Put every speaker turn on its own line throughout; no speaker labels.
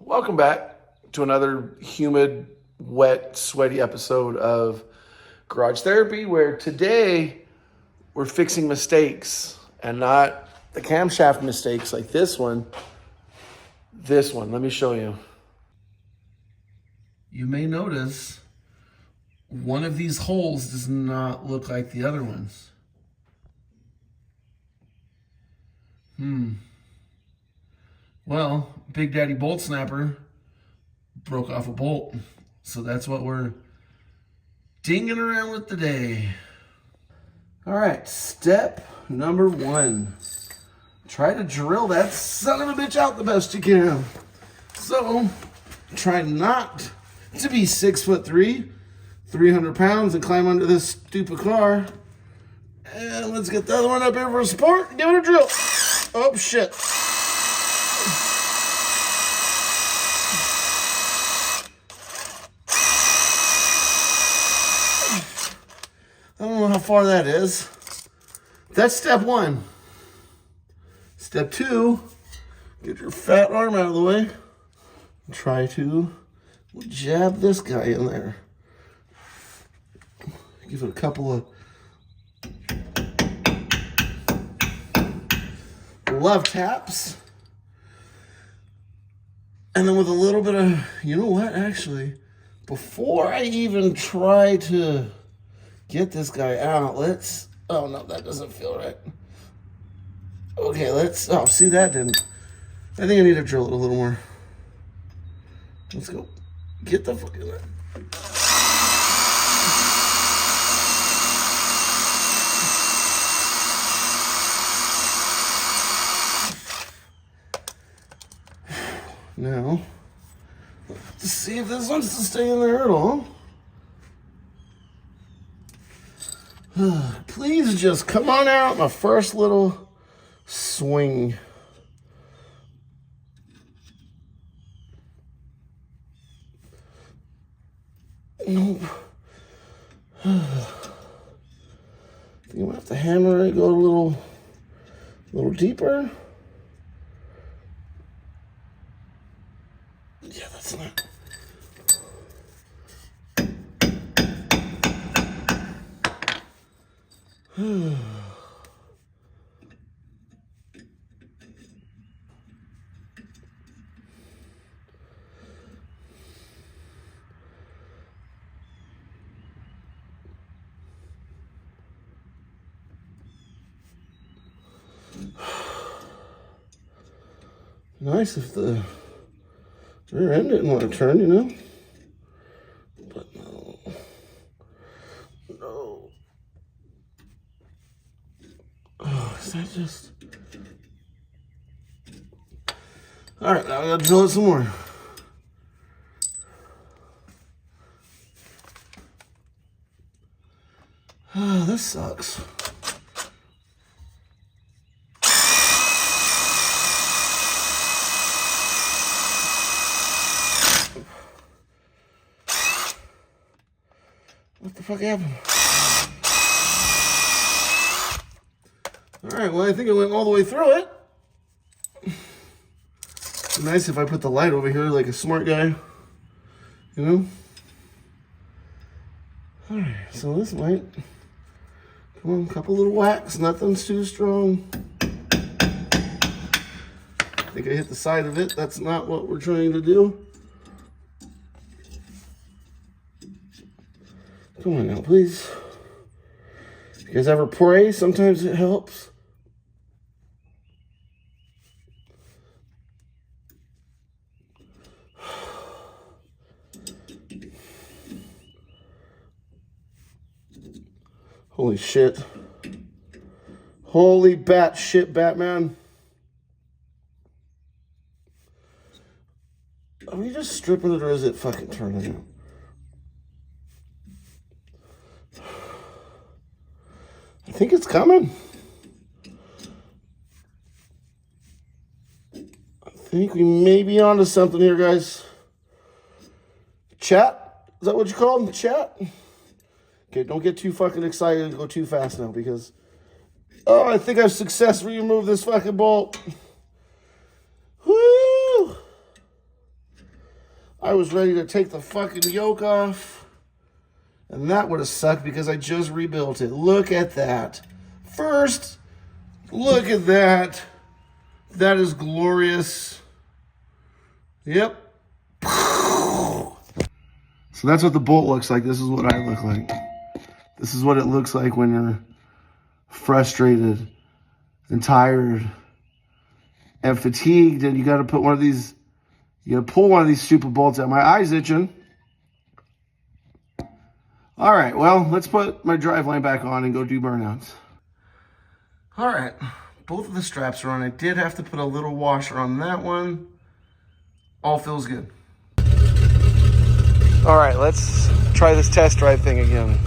Welcome back to another humid, wet, sweaty episode of Garage Therapy, where today we're fixing mistakes and not the camshaft mistakes like this one. This one, let me show you. You may notice one of these holes does not look like the other ones. Well, Big Daddy Bolt Snapper broke off a bolt. So that's what we're dinging around with today. All right, step number 1. Try to drill that son of a bitch out the best you can. So, try not to be 6'3", 300 pounds and climb under this stupid car. And let's get the other one up here for support. Give it a drill. Oh, shit. I don't know how far that is. That's step 1. Step 2, get your fat arm out of the way. Try to jab this guy in there. Give it a couple of love taps. And then with a little bit of, you know what, actually, before I even try to get this guy out, oh no, that doesn't feel right. Okay, oh, see, that didn't. I think I need to drill it a little more. Let's go. Get the fuck in there. Now, let's see if this wants to stay in there at all. Please just come on out. My first little swing. Nope. I think I'm gonna have to hammer it, go a little deeper. Yeah, that's not. Nice if the rear end didn't want to turn, you know? But no. No. Oh, is that just... All right, now I gotta drill it some more. Oh, this sucks. What the fuck happened? All right, well, I think it went all the way through it. It'd be nice if I put the light over here like a smart guy, you know? All right, so this might, come on, couple little whacks, nothing's too strong. I think I hit the side of it. That's not what we're trying to do. Come on now, please. You guys ever pray? Sometimes it helps. Holy shit. Holy bat shit, Batman. Are we just stripping it or is it fucking turning out? I think it's coming. I think we may be onto something here, guys. Chat? Is that what you call them? Chat? Okay, don't get too fucking excited and go too fast now because... Oh, I think I've successfully removed this fucking bolt. Woo! I was ready to take the fucking yoke off. And that would have sucked because I just rebuilt it. Look at that. First, look at that. That is glorious. Yep. So that's what the bolt looks like. This is what I look like. This is what it looks like when you're frustrated and tired and fatigued, and you got to put one of these, you got to pull one of these stupid bolts out. My eye's itching. All right, well, let's put my driveline back on and go do burnouts. All right, both of the straps are on. I did have to put a little washer on that one. All feels good. All right, let's try this test drive thing again.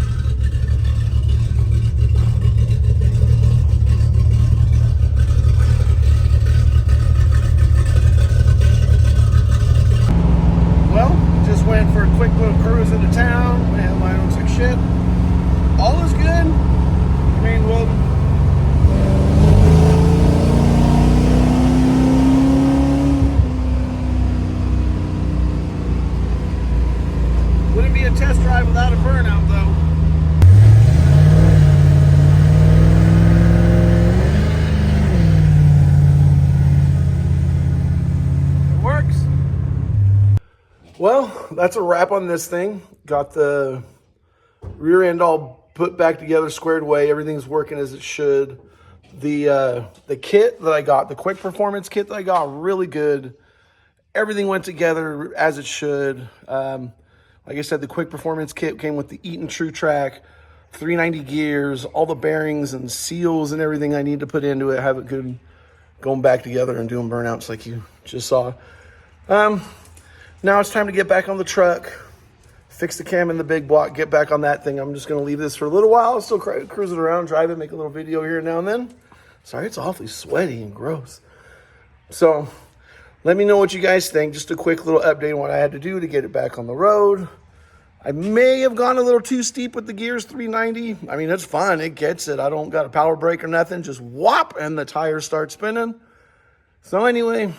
Well, just went for a quick little cruise into town. My headline looks like shit. All is good. Green wood. Wouldn't be a test drive without a burnout, though. It works. Well, that's a wrap on this thing. Got the rear end all put back together, squared away. Everything's working as it should. The kit that I got, the quick performance kit that I got, really good. Everything went together as it should. Like I said, the quick performance kit came with the Eaton True Track, 390 gears, all the bearings and seals and everything I need to put into it, have it good going back together and doing burnouts like you just saw. Now it's time to get back on the truck, fix the cam in the big block, get back on that thing. I'm just going to leave this for a little while. I'll still cruise it around, drive it, make a little video here now and then. Sorry, it's awfully sweaty and gross. So let me know what you guys think. Just a quick little update on what I had to do to get it back on the road. I may have gone a little too steep with the gears 390. I mean, it's fun. It gets it. I don't got a power brake or nothing. Just whop, and the tires start spinning. So anyway,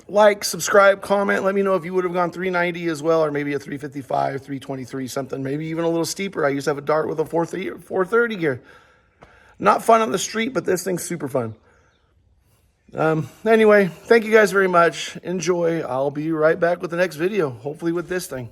like, subscribe, comment. Let me know if you would have gone 390 as well, or maybe a 355, 323, something. Maybe even a little steeper. I used to have a Dart with a 430 gear. Not fun on the street, but this thing's super fun. Anyway, thank you guys very much. Enjoy. I'll be right back with the next video, hopefully with this thing.